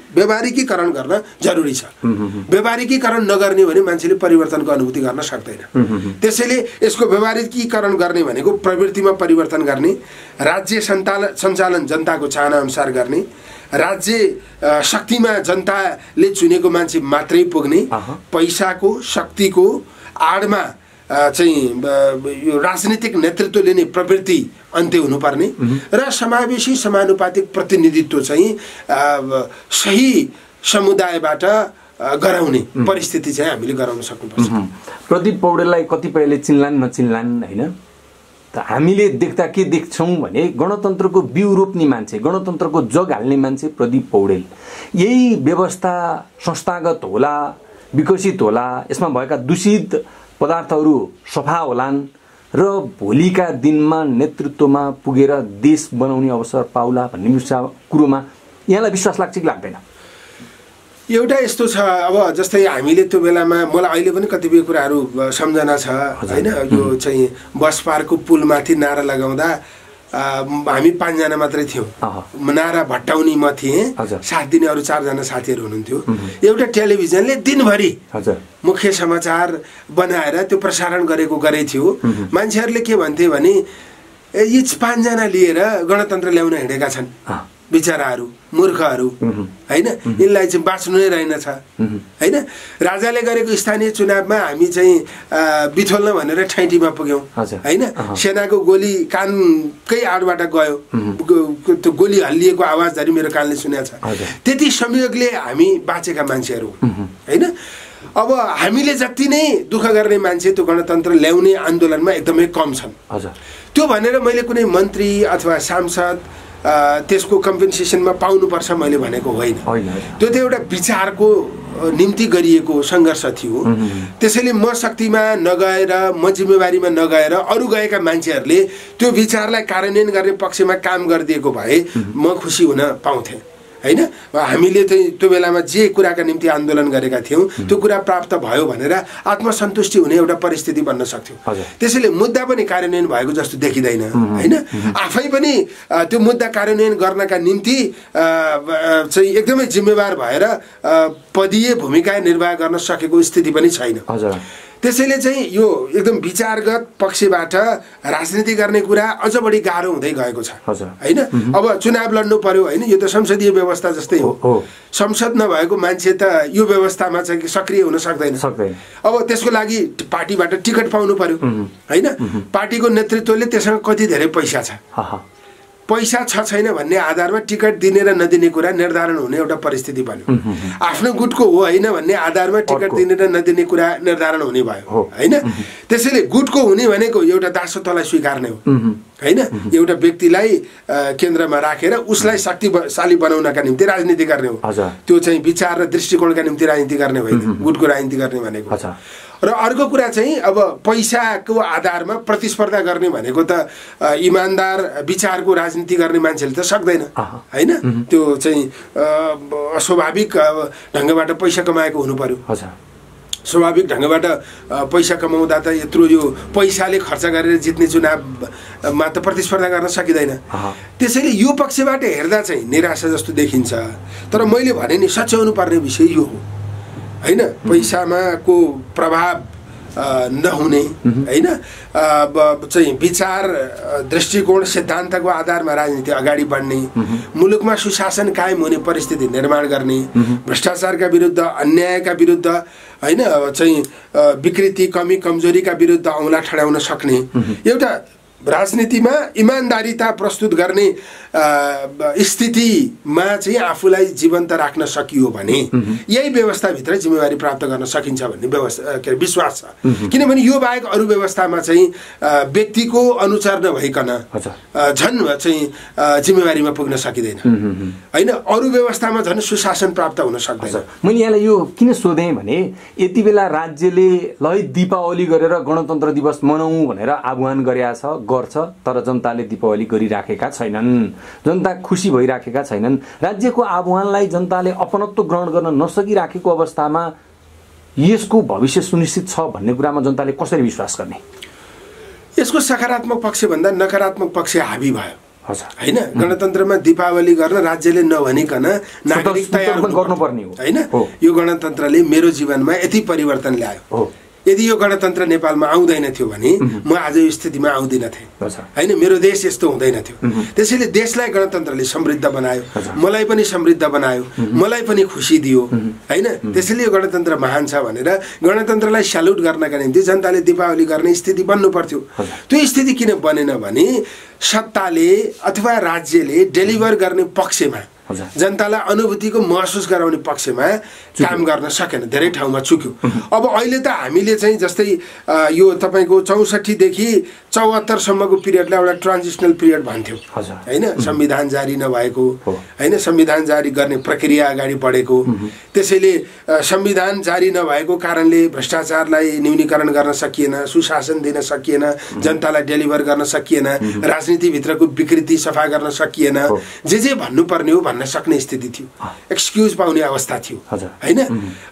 व्यवहारिकीकरण गर्न जरुरी छ। व्यवहारिकीकरण नगर्ने भने मान्छेले परिवर्तनको अनुभूति गर्न सक्दैन। त्यसैले यसको व्यवहारिकीकरण गर्ने भनेको प्रवृत्तिमा परिवर्तन गर्ने, राज्य सञ्चालन जनताको चाहना अनुसार गर्ने, राज्य शक्तिमा जनताले चुनेको मान्छे मात्रै पुग्ने, पैसाको शक्तिको आडमा चाहिँ यो राजनीतिक नेतृत्व लिने प्रवृत्ति अन्त्य हुनुपर्ने र समावेशी समानुपातिक प्रतिनिधित्व चाहिँ सही समुदायबाट गराउने परिस्थिति चाहिँ हामीले गराउन सक्नुपर्छ। प्रदीप पौडेललाई कतिपयले चिन्लान् नचिन्लान्, हैन? त हामीले देख्दा के देख्छौँ भने गणतन्त्रको बिउ रोप्ने मान्छे, गणतन्त्रको जग हाल्ने मान्छे प्रदीप पौडेल। यही व्यवस्था संस्थागत होला, विकसित होला, यसमा भएका दूषित पदार्थहरू सफा होलान् र भोलिका दिनमा नेतृत्वमा पुगेर देश बनाउने अवसर पाउला भन्ने कुरोमा यहाँलाई विश्वास लाग्छ कि लाग्दैन? एउटा यस्तो छ, अब जस्तै हामीले त्यो बेलामा मलाई अहिले पनि कतिपय कुराहरू सम्झना छ होइन। यो चाहिँ बस पार्कको पुलमाथि नारा लगाउँदा हामी 5 जना मात्रै थियौँ। नारा भट्टाउने म थिएँ, साथ दिने अरू 4 जना साथीहरू हुनुहुन्थ्यो। एउटा टेलिभिजनले दिनभरि मुख्य समाचार बनाएर त्यो प्रसारण गरेको थियो। मान्छेहरूले के भन्थे भने यी 5 जना लिएर गणतन्त्र ल्याउन हिँडेका छन्, बिचराहरू मूर्खहरू होइन, यिनलाई चाहिँ बाँच्नु नै रहेनछ होइन। राजाले गरेको स्थानीय चुनावमा हामी चाहिँ बिथोल्न भनेर ठाइटीमा पुग्यौँ होइन। सेनाको गोली कानकै आडबाट गयो, त्यो गोली हल्लिएको आवाज धरि मेरो कानले सुनेको छ। त्यति संयोगले हामी बाँचेका मान्छेहरू होइन। अब हामीले जति नै दुःख गर्ने मान्छे त्यो गणतन्त्र ल्याउने आन्दोलनमा एकदमै कम छन्। त्यो भनेर मैले कुनै मन्त्री अथवा सांसद त्यसको कम्पेन्सेसनमा पाउनुपर्छ मैले भनेको होइन। त्यो त एउटा विचारको निम्ति गरिएको सङ्घर्ष थियो। त्यसैले म शक्तिमा नगएर, म जिम्मेवारीमा नगएर अरू गएका मान्छेहरूले त्यो विचारलाई कार्यान्वयन गर्ने पक्षमा काम गरिदिएको भए म खुसी हुन पाउँथेँ होइन। हामीले चाहिँ त्यो बेलामा जे कुराका निम्ति आन्दोलन गरेका थियौँ त्यो कुरा प्राप्त भयो भनेर आत्मसन्तुष्टि हुने एउटा परिस्थिति बन्न सक्थ्यो। त्यसैले मुद्दा पनि कार्यान्वयन भएको जस्तो देखिँदैन होइन। आफै पनि त्यो मुद्दा कार्यान्वयन गर्नका निम्ति चाहिँ एकदमै जिम्मेवार भएर पदीय भूमिका निर्वाह गर्न सकेको स्थिति पनि छैन। त्यसैले चाहिँ यो एकदम विचारगत पक्षबाट राजनीति गर्ने कुरा अझ बढी गाह्रो हुँदै गएको छ होइन। अब चुनाव लड्नु पर्यो होइन, यो त संसदीय व्यवस्था जस्तै हो। संसद नभएको मान्छे त यो व्यवस्थामा चाहिँ सक्रिय हुन सक्दैन। अब त्यसको लागि पार्टीबाट टिकट पाउनु पर्यो होइन। पार्टीको नेतृत्वले त्यससँग कति धेरै पैसा छ, पैसा छ छैन भन्ने आधारमा टिकट दिने र नदिने कुरा निर्धारण हुने एउटा परिस्थिति बन्यो। आफ्नो गुटको हो होइन भन्ने आधारमा टिकट दिने र नदिने कुरा निर्धारण हुने भयो होइन। त्यसैले गुटको हुने भनेको एउटा दासत्वलाई स्वीकार्ने हो होइन। एउटा व्यक्तिलाई केन्द्रमा राखेर उसलाई शक्तिशाली बनाउनका निम्ति राजनीति गर्ने हो। त्यो चाहिँ विचार र दृष्टिकोणका निम्ति राजनीति गर्ने होइन, गुटको राजनीति गर्ने भनेको। र अर्को कुरा चाहिँ अब पैसाको आधारमा प्रतिस्पर्धा गर्ने भनेको त इमान्दार विचारको राजनीति गर्ने मान्छेले त सक्दैन होइन। त्यो चाहिँ स्वाभाविक ढङ्गबाट पैसा कमाएको हुनु पर्यो। स्वाभाविक ढङ्गबाट पैसा कमाउँदा त यत्रो यो पैसाले खर्च गरेर जित्ने चुनावमा त प्रतिस्पर्धा गर्न सकिँदैन। त्यसैले यो पक्षबाट हेर्दा चाहिँ निराशा जस्तो देखिन्छ। तर मैले भने नि सच्याउनु पर्ने विषय यो हो होइन। पैसामा को प्रभाव नहुने होइन, चाहिँ विचार दृष्टिकोण सिद्धान्तको आधारमा राजनीति अगाडि बढ्ने, मुलुकमा सुशासन कायम हुने परिस्थिति निर्माण गर्ने, भ्रष्टाचारका विरुद्ध, अन्यायका विरुद्ध होइन, चाहिँ विकृति कमी कमजोरीका विरुद्ध औँला ठडाउन सक्ने एउटा राजनीतिमा इमान्दारिता प्रस्तुत गर्ने स्थितिमा चाहिँ आफूलाई जीवन्त राख्न सकियो भने यही व्यवस्थाभित्र जिम्मेवारी प्राप्त गर्न सकिन्छ भन्ने विश्वास छ। किनभने यो बाहेक अरू व्यवस्थामा चाहिँ व्यक्तिको अनुसार नभइकन झन् चाहिँ जिम्मेवारीमा पुग्न सकिँदैन होइन। अरू व्यवस्थामा झन् सुशासन प्राप्त हुन सक्दैन। मैले यहाँलाई यो किन सोधेँ भने यति बेला राज्यले ल दीपावली गरेर गणतन्त्र दिवस मनाउँ भनेर आह्वान गरेका छ, गर्छ, तर जनताले दीपावली गरिराखेका छैनन्, जनता खुसी भइराखेका छैनन्। राज्यको आह्वानलाई जनताले अपनत्व ग्रहण गर्न नसकिराखेको अवस्थामा यसको भविष्य सुनिश्चित छ भन्ने कुरामा जनताले कसरी विश्वास गर्ने? यसको सकारात्मक पक्षभन्दा नकारात्मक पक्ष हाबी भयो होइन। गणतन्त्रमा दीपावली गर्न राज्यले नभनिकन नागरिक तयार गर्नुपर्ने हो होइन। यो गणतन्त्रले मेरो जीवनमा यति परिवर्तन ल्यायो। यदि यो गणतन्त्र नेपालमा आउँदैन थियो भने म आज यो स्थितिमा आउँदिन थिएँ होइन। मेरो देश यस्तो हुँदैन थियो। त्यसैले देशलाई गणतन्त्रले समृद्ध बनायो, मलाई पनि समृद्ध बनायो, मलाई पनि खुसी दियो होइन। त्यसैले यो गणतन्त्र महान छ भनेर गणतन्त्रलाई स्याल्युट गर्नका निम्ति जनताले दीपावली गर्ने स्थिति बन्नु पर्थ्यो। त्यो स्थिति किन बनेन भने सत्ताले अथवा राज्यले डेलिभर गर्ने पक्षमा, जनतालाई अनुभूतिको महसुस गराउने पक्षमा काम गर्न सकेन, धेरै ठाउँमा चुक्यो। अब अहिले त हामीले चाहिँ जस्तै यो तपाईँको 64 देखि 74 सम्मको पिरियडलाई एउटा ट्रान्जिसनल पिरियड भन्थ्यो हैन, संविधान जारी नभएको हैन, संविधान जारी गर्ने प्रक्रिया अगाडि बढेको, त्यसैले संविधान जारी नभएको कारणले भ्रष्टाचारलाई न्यूनीकरण गर्न सकिएन, सुशासन दिन सकिएन, जनतालाई डेलिभर गर्न सकिएन, राजनीतिभित्रको विकृति सफा गर्न सकिएन, जे भन्नुपर्ने हो भन्न सक्ने स्थिति थियो, एक्सक्युज पाउने अवस्था थियो हैन।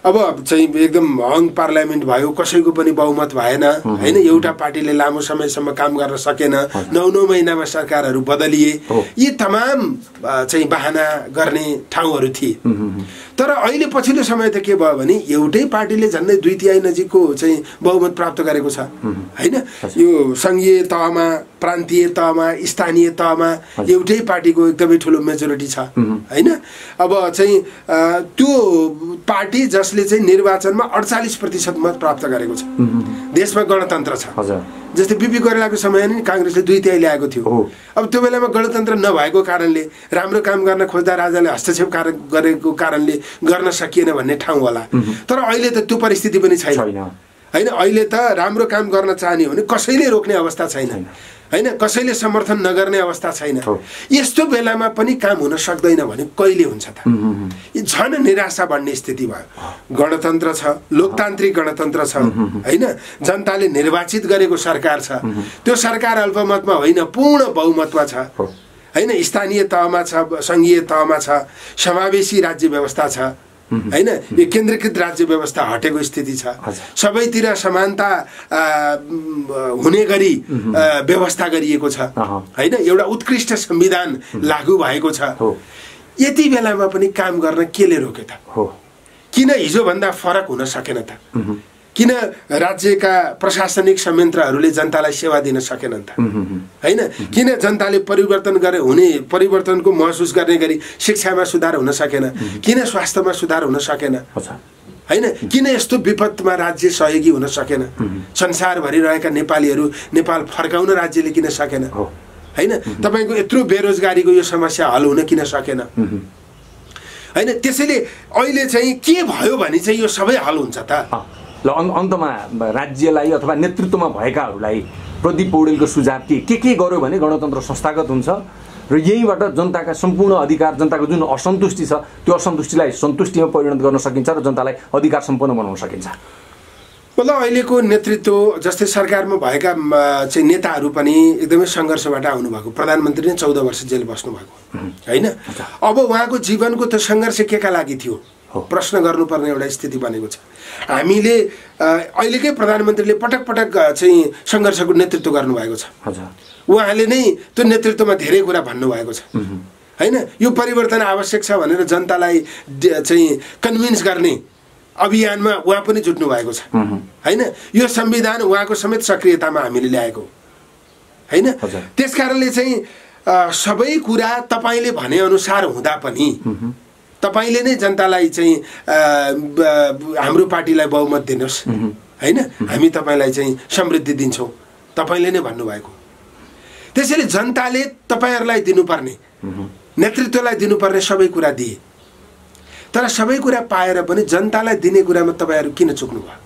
अब चाहिँ एकदम हङ पार्लियामेन्ट भयो, कसैको पनि बहुमत भएन हैन, एउटा पार्टीले लामो समयसम्म काम गर्न सकेन, 9 महिनामा सरकारहरू बदलिए, यी तमाम चाहिँ बहाना गर्ने ठाउँहरू थिए। तर अहिले पछिल्लो समय त के भयो भने एउटै पार्टीले झन्डै 2/3 नजिकको चाहिँ बहुमत प्राप्त गरेको छ हैन। यो संघीय तहमा, प्रान्तीय तहमा, स्थानीय तहमा एउटै पार्टीको एकदमै ठुलो मेजोरिटी छ हैन। अब चाहिँ त्यो पार्टी जसले चाहिँ निर्वाचनमा 48% मत प्राप्त गरेको छ, देशमा गणतन्त्र छ। जस्तै बिपी कोइरालाको समयमा नि कांग्रेसले 2/3 ल्याएको थियो। अब त्यो बेलामा गणतन्त्र नभएको कारणले, राम्रो काम गर्न खोज्दा राजाले हस्तक्षेप गरेको कारणले गर्न सकिएन भन्ने ठाउँ होला। तर अहिले त त्यो परिस्थिति पनि छैन हैन। अहिले त राम्रो काम गर्न चाहने हो भने कसैले रोक्ने अवस्था छैन हैन, कसैले समर्थन नगर्ने अवस्था छैन। यस्तो बेलामा पनि काम हुन सक्दैन भने कहिले हुन्छ त? झन् निराशा बढ्ने स्थिति भयो। गणतन्त्र छ, लोकतान्त्रिक गणतन्त्र छ हैन, जनताले निर्वाचित गरेको सरकार छ, त्यो सरकार अल्पमतमा होइन पूर्ण बहुमतमा छ हैन, स्थानीय तहमा छ, संघीय तहमा छ, समावेशी राज्य व्यवस्था छ हैन, यो केन्द्रीकृत राज्य व्यवस्था हटेको स्थिति छ, सबैतिर समानता हुने गरी व्यवस्था गरिएको छ हैन, एउटा उत्कृष्ट संविधान लागू भएको छ। यति बेलामा पनि काम गर्न केले रोक्यो त? किन हिजोभन्दा फरक हुन सकेन त? किन राज्यका प्रशासनिक संयन्त्रहरूले जनतालाई सेवा दिन सकेनन् त हैन? किन जनताले परिवर्तनको महसुस गर्ने गरी शिक्षामा सुधार हुन सकेन? किन स्वास्थ्यमा सुधार हुन सकेन हैन? किन यस्तो विपदमा राज्य सहयोगी हुन सकेन? संसारभरि रहेका नेपालीहरू नेपाल फर्काउन राज्यले किन सकेन हैन? तपाईको यत्रो बेरोजगारीको यो समस्या हल हुन किन सकेन हैन? त्यसैले अहिले चाहिँ के भयो भने चाहिँ यो सबै हल हुन्छ त? ल अन्तमा राज्यलाई अथवा नेतृत्वमा भएकाहरूलाई प्रदीप पौडेलको सुझाव के गर्यो भने गणतन्त्र संस्थागत हुन्छ र यहीँबाट जनताका सम्पूर्ण अधिकार, जनताको जुन असन्तुष्टि छ त्यो असन्तुष्टिलाई सन्तुष्टिमा परिणत गर्न सकिन्छ र जनतालाई अधिकार सम्पन्न बनाउन सकिन्छ। मतलब अहिलेको नेतृत्व जस्तै सरकारमा भएका चाहिँ नेताहरू पनि एकदमै सङ्घर्षबाट आउनुभएको, प्रधानमन्त्री नै 14 वर्ष जेल बस्नुभएको हैन। अब उहाँको जीवनको त सङ्घर्ष केका लागि थियो प्रश्न गर्नुपर्ने एउटा स्थिति बनेको छ। हामीले अहिलेकै प्रधानमन्त्रीले पटक पटक चाहिँ सङ्घर्षको नेतृत्व गर्नुभएको छ। उहाँले नै त्यो नेतृत्वमा धेरै कुरा भन्नुभएको छ हैन। यो परिवर्तन आवश्यक छ भनेर जनतालाई चाहिँ कन्भिन्स गर्ने अभियानमा उहाँ पनि जुट्नु भएको छ हैन। यो संविधान उहाँको समेत सक्रियतामा हामीले ल्याएको हैन। त्यसकारणले चाहिँ सबै कुरा तपाईले भने अनुसार हुँदा पनि तपाईले नै जनतालाई चाहिँ हाम्रो पार्टीलाई बहुमत दिनुस् हैन, हामी तपाईलाई चाहिँ समृद्धि दिन्छौँ तपाईले नै भन्नुभएको। त्यसैले जनताले तपाईहरुलाई दिनुपर्ने, नेतृत्वलाई दिनुपर्ने सबै कुरा दिए। तर सबै कुरा पाएर पनि जनतालाई दिने कुरामा तपाईहरु किन चुक्नु भयो?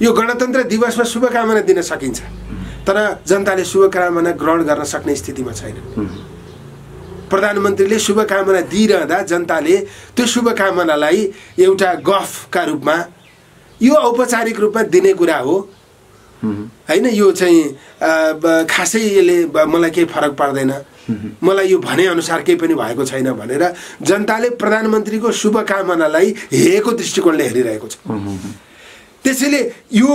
यो गणतन्त्र दिवसमा शुभकामना दिन सकिन्छ, तर जनताले शुभकामना ग्रहण गर्न सक्ने स्थितिमा छैन। प्रधानमन्त्रीले शुभकामना दिइरहँदा जनताले त्यो शुभकामनालाई एउटा गफका रूपमा, यो औपचारिक रूपमा दिने कुरा हो हैन, यो चाहिँ खासै यसले मलाई केही फरक पर्दैन, मलाई यो भने अनुसार केही पनि भएको छैन भनेर जनताले प्रधानमन्त्रीको शुभकामनालाई हेरेको दृष्टिकोणले हेरिरहेको छ। त्यसैले यो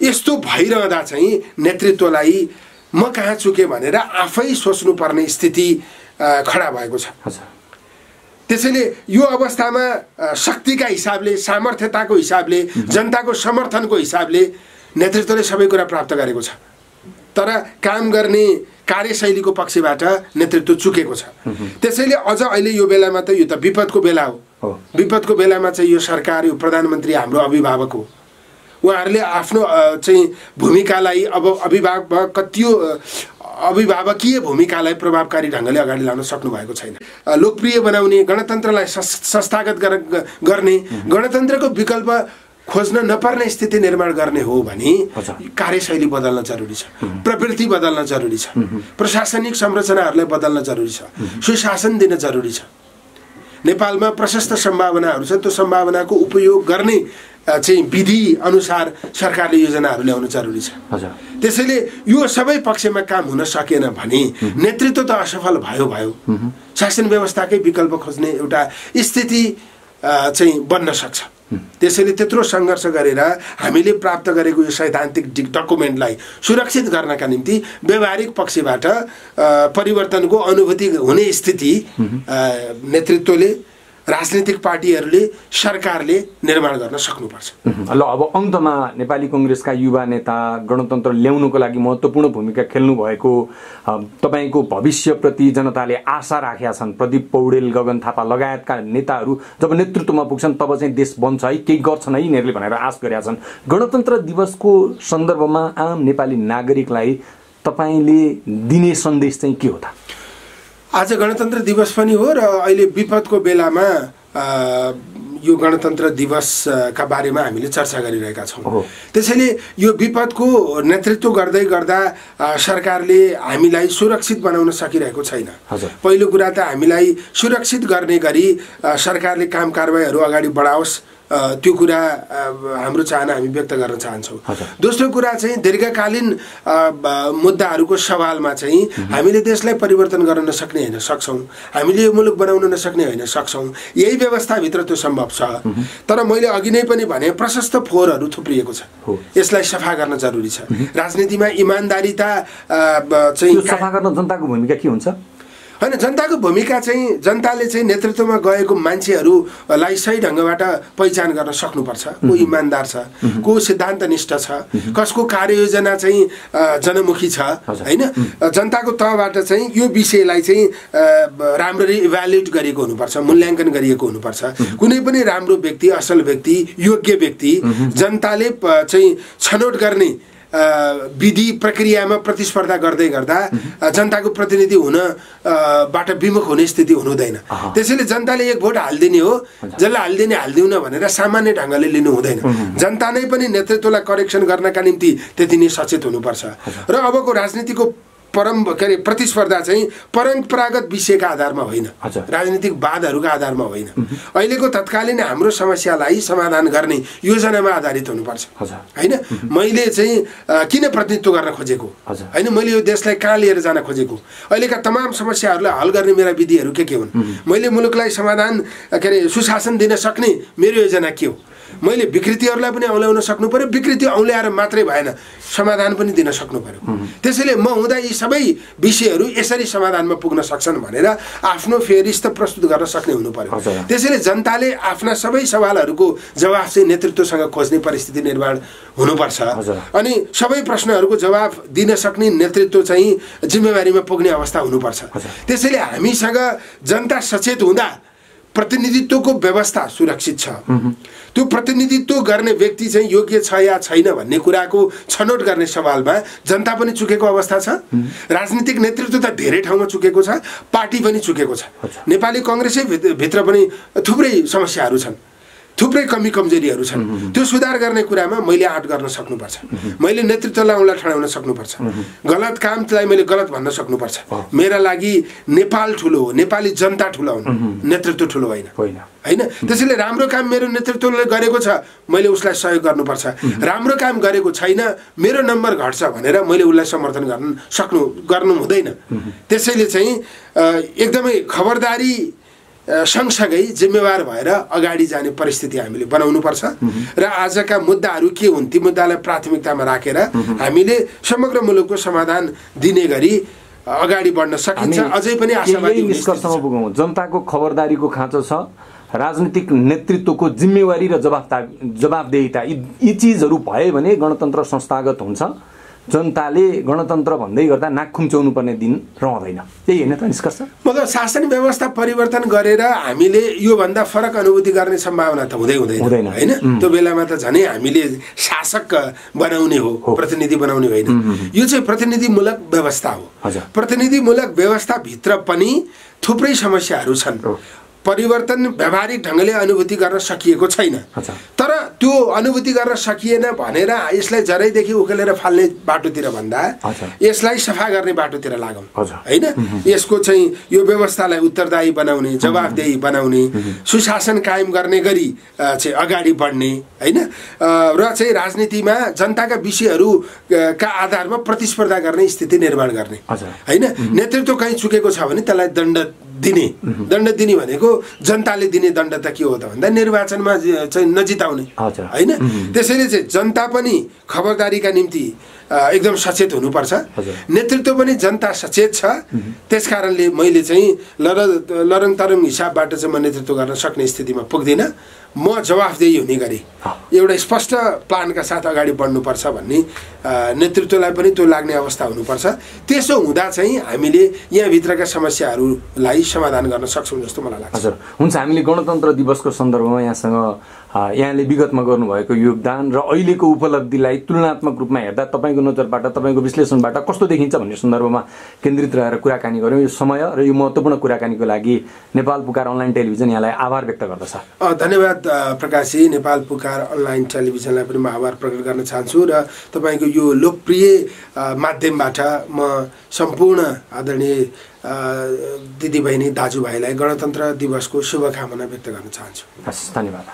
यस्तो भइरहँदा चाहिँ नेतृत्वलाई म कहाँ चुके भनेर आफै सोच्नुपर्ने स्थिति खडा भएको छ। त्यसैले यो अवस्थामा शक्तिका हिसाबले, सामर्थ्यताको हिसाबले, जनताको समर्थनको हिसाबले नेतृत्वले सबै कुरा प्राप्त गरेको छ, तर काम गर्ने कार्यशैलीको पक्षबाट नेतृत्व चुकेको छ। त्यसैले अझ अहिले यो बेलामा त यो त विपदको बेला हो। विपदको बेलामा चाहिँ यो सरकार, यो प्रधानमन्त्री हाम्रो अभिभावक हो। उहाँहरूले आफ्नो चाहिँ भूमिकालाई अब अभिभावकीय भूमिकालाई प्रभावकारी ढङ्गले अगाडि लान सक्नु भएको छैन। लोकप्रिय बनाउने, गणतन्त्रलाई संस्थागत गर्ने, गणतन्त्रको विकल्प खोज्न नपर्ने स्थिति निर्माण गर्ने हो भने कार्यशैली बदल्न जरुरी छ, प्रवृत्ति बदल्न जरुरी छ, प्रशासनिक संरचनाहरूलाई बदल्न जरुरी छ, सुशासन दिन जरुरी छ। नेपालमा प्रशस्त सम्भावनाहरू छ, त्यो सम्भावनाको उपयोग गर्ने चाहिँ विधि अनुसार सरकारले योजनाहरू ल्याउनु जरुरी छ। त्यसैले यो सबै पक्षमा काम हुन सकेन भने नेतृत्व त असफल भयो, शासन व्यवस्थाकै विकल्प खोज्ने एउटा स्थिति चाहिँ बन्न सक्छ। त्यसैले त्यत्रो सङ्घर्ष गरेर हामीले प्राप्त गरेको यो सैद्धान्तिक डकुमेन्टलाई सुरक्षित गर्नका निम्ति व्यवहारिक पक्षबाट परिवर्तनको अनुभूति हुने स्थिति नेतृत्वले, राजनीतिक पार्टीहरूले, सरकारले निर्माण गर्न सक्नुपर्छ। ल अब अन्तमा नेपाली कङ्ग्रेसका युवा नेता गणतन्त्र ल्याउनुको लागि महत्त्वपूर्ण भूमिका खेल्नु भएको तपाईँको भविष्यप्रति जनताले आशा राखेका छन्। प्रदीप पौडेल, गगन थापा लगायतका नेताहरू जब नेतृत्वमा पुग्छन् तब चाहिँ देश बन्छ है, केही गर्छन् है यिनीहरूले भनेर आश गरेका छन्। गणतन्त्र दिवसको सन्दर्भमा आम नेपाली नागरिकलाई तपाईँले दिने सन्देश चाहिँ के हो त? आज गणतन्त्र दिवस पनि हो र अहिले विपदको बेलामा यो गणतन्त्र दिवसका बारेमा हामीले चर्चा गरिरहेका छौँ। त्यसैले यो विपदको नेतृत्व गर्दै गर्दा सरकारले हामीलाई सुरक्षित बनाउन सकिरहेको छैन। पहिलो कुरा त हामीलाई सुरक्षित गर्ने गरी सरकारले काम कारबाहीहरू अगाडि बढाओस्, त्यो कुरा हाम्रो चाहना हामी व्यक्त गर्न चाहन्छौँ। दोस्रो कुरा चाहिँ दीर्घकालीन मुद्दाहरूको सवालमा चाहिँ हामीले देशलाई परिवर्तन गर्न नसक्ने होइन, सक्छौँ। हामीले यो मुलुक बनाउन नसक्ने होइन, सक्छौँ। यही व्यवस्थाभित्र त्यो सम्भव छ। तर मैले अघि नै पनि भने प्रशस्त फोहोरहरू थुप्रिएको छ, यसलाई सफा गर्न जरुरी छ। राजनीतिमा इमान्दारिता चाहिँ सफा गर्न जनताको भूमिका के हुन्छ? होइन, जनताको भूमिका चाहिँ जनताले चाहिँ नेतृत्वमा गएको मान्छेहरूलाई सही ढङ्गबाट पहिचान गर्न सक्नुपर्छ। को इमान्दार छ, को सिद्धान्तनिष्ठ छ, कसको कार्ययोजना चाहिँ जनमुखी छ, होइन। जनताको तहबाट चाहिँ यो विषयलाई चाहिँ राम्ररी इभ्यालुएट गरिएको हुनुपर्छ, मूल्याङ्कन गरिएको हुनुपर्छ। कुनै पनि राम्रो व्यक्ति, असल व्यक्ति, योग्य व्यक्ति जनताले चाहिँ छनौट गर्ने विधि प्रक्रियामा प्रतिस्पर्धा गर्दै गर्दा जनताको प्रतिनिधि हुन बाट विमुख हुने स्थिति हुनुहुँदैन। त्यसैले जनताले एक भोट हालिदिने हो, जसलाई हालिदिने हालिदिउन भनेर सामान्य ढङ्गले लिनु हुँदैन। जनता नै पनि नेतृत्वलाई करेक्सन गर्नका निम्ति त्यति नै सचेत हुनुपर्छ। र अबको राजनीतिको प्रतिस्पर्धा चाहिँ परम्परागत विषयका आधारमा होइन, राजनीतिक वादहरूका आधारमा होइन। अहिलेको तत्कालीन हाम्रो समस्यालाई समाधान गर्ने योजनामा आधारित हुनुपर्छ, होइन। मैले चाहिँ किन प्रतिनिधित्व गर्न खोजेको, होइन, मैले यो देशलाई कहाँ लिएर जान खोजेको, अहिलेका तमाम समस्याहरूलाई हल गर्ने मेरा विधिहरू के हुन्, मैले मुलुकलाई समाधान सुशासन दिन सक्ने मेरो योजना के हो, मैले विकृतिहरूलाई पनि औल्याउन सक्नु पर्यो, विकृति औल्याएर मात्रै भएन, समाधान पनि दिन सक्नु पर्यो। त्यसैले म हुँदा यी सबै विषयहरू यसरी समाधानमा पुग्न सक्छन् भनेर आफ्नो फेरिस्त प्रस्तुत गर्न सक्ने हुनु पर्यो। त्यसैले जनताले आफ्ना सबै सवालहरूको जवाफ चाहिँ नेतृत्वसँग खोज्ने परिस्थिति निर्माण हुनुपर्छ। अनि सबै प्रश्नहरूको जवाफ दिन सक्ने नेतृत्व चाहिँ जिम्मेवारीमा पुग्ने अवस्था हुनुपर्छ। त्यसैले हामीसँग जनता सचेत हुँदा प्रतिनिधित्वको व्यवस्था सुरक्षित छ। त्यो प्रतिनिधित्व गर्ने व्यक्ति चाहिँ योग्य छ या छैन भन्ने कुराको छनौट गर्ने सवालमा जनता पनि चुकेको अवस्था छ। राजनीतिक नेतृत्व त धेरै ठाउँमा चुकेको छ, पार्टी पनि चुकेको छ। नेपाली कङ्ग्रेसै भित्र पनि थुप्रै समस्याहरू छन्, थुप्रै कमी कमजोरीहरू छन्। त्यो सुधार गर्ने कुरामा मैले आँट गर्न सक्नुपर्छ, मैले नेतृत्वलाई औँला ठडाउन सक्नुपर्छ, गलत कामलाई मैले गलत भन्न सक्नुपर्छ। मेरा लागि नेपाल ठुलो हो, नेपाली जनता ठुलो हुन्, नेतृत्व ठुलो होइन, होइन। त्यसैले राम्रो काम मेरो नेतृत्वले गरेको छ, मैले उसलाई सहयोग गर्नुपर्छ। राम्रो काम गरेको छैन, मेरो नम्बर घट्छ भनेर मैले उसलाई समर्थन गर्नु हुँदैन। त्यसैले चाहिँ एकदमै खबरदारी सँगसँगै जिम्मेवार भएर अगाडि जाने परिस्थिति हामीले बनाउनुपर्छ। र आजका मुद्दाहरू के हुन्, ती मुद्दालाई प्राथमिकतामा राखेर हामीले समग्र मुलुकको समाधान दिने गरी अगाडि बढ्न सकिन्छ। अझै पनि आशावादी निष्कर्षमा पुगौँ। जनताको खबरदारीको खाँचो छ, राजनीतिक नेतृत्वको जिम्मेवारी र जवाबदेहिता, यी चिजहरू भए भने गणतन्त्र संस्थागत हुन्छ। जनताले गणतन्त्र भन्दै गर्दा नाक खुम्चाउनु पर्ने दिन रहँदैन, त्यही होइन त निष्कर्ष? मतलब शासन व्यवस्था परिवर्तन गरेर हामीले योभन्दा फरक अनुभूति गर्ने सम्भावना त हुँदैन, होइन। त्यो बेलामा त झनै हामीले शासक बनाउने हो, प्रतिनिधि बनाउने होइन। यो चाहिँ प्रतिनिधिमूलक व्यवस्था हो। प्रतिनिधिमूलक व्यवस्थाभित्र पनि थुप्रै समस्याहरू छन्। परिवर्तन व्यावहारिक ढङ्गले अनुभूति गर्न सकिएको छैन। तर त्यो अनुभूति गर्न सकिएन भनेर यसलाई जरैदेखि उकेलेर फाल्ने बाटोतिर भन्दा यसलाई सफा गर्ने बाटोतिर लागौँ होइन। यसको चाहिँ यो व्यवस्थालाई उत्तरदायी बनाउने, जवाफदेही बनाउने, सुशासन कायम गर्ने गरी चाहिँ अगाडि बढ्ने होइन र चाहिँ राजनीतिमा जनताका विषयहरूका आधारमा प्रतिस्पर्धा गर्ने स्थिति निर्माण गर्ने होइन। नेतृत्व कहीँ चुकेको छ भने त्यसलाई दण्ड दिने भनेको जनताले दिने दण्ड त के हो त भन्दा निर्वाचनमा चाहिँ नजिताउने होइन। त्यसैले चाहिँ जनता पनि खबरदारीका निम्ति एकदम सचेत हुनुपर्छ, नेतृत्व पनि जनता सचेत छ। त्यसकारणले मैले चाहिँ लरङ तरङ हिसाबबाट चाहिँ म नेतृत्व गर्न सक्ने स्थितिमा पुग्दिनँ। म जवाफदेही हुने गरी एउटा स्पष्ट प्लानका साथ अगाडि बढ्नुपर्छ भन्ने नेतृत्वलाई पनि त्यो लाग्ने अवस्था हुनुपर्छ। त्यसो हुँदा चाहिँ हामीले यहाँभित्रका समस्याहरूलाई समाधान गर्न सक्छौँ जस्तो मलाई लाग्छ। हजुर हुन्छ। हामीले गणतन्त्र दिवसको सन्दर्भमा यहाँले विगतमा गर्नुभएको योगदान र अहिलेको उपलब्धिलाई तुलनात्मक रूपमा हेर्दा तपाईँको नजरबाट, तपाईँको विश्लेषणबाट कस्तो देखिन्छ भन्ने सन्दर्भमा केन्द्रित रहेर कुराकानी गऱ्यौँ। यो समय र यो महत्त्वपूर्ण कुराकानीको लागि नेपाल पुकार अनलाइन टेलिभिजन यहाँलाई आभार व्यक्त गर्दछ। धन्यवाद प्रकाशजी। नेपाल पुकार अनलाइन टेलिभिजनलाई पनि म आभार प्रकट गर्न चाहन्छु र तपाईँको यो लोकप्रिय माध्यमबाट म सम्पूर्ण आदरणीय दिदीबहिनी दाजुभाइलाई गणतन्त्र दिवसको शुभकामना व्यक्त गर्न चाहन्छु। हस्, धन्यवाद।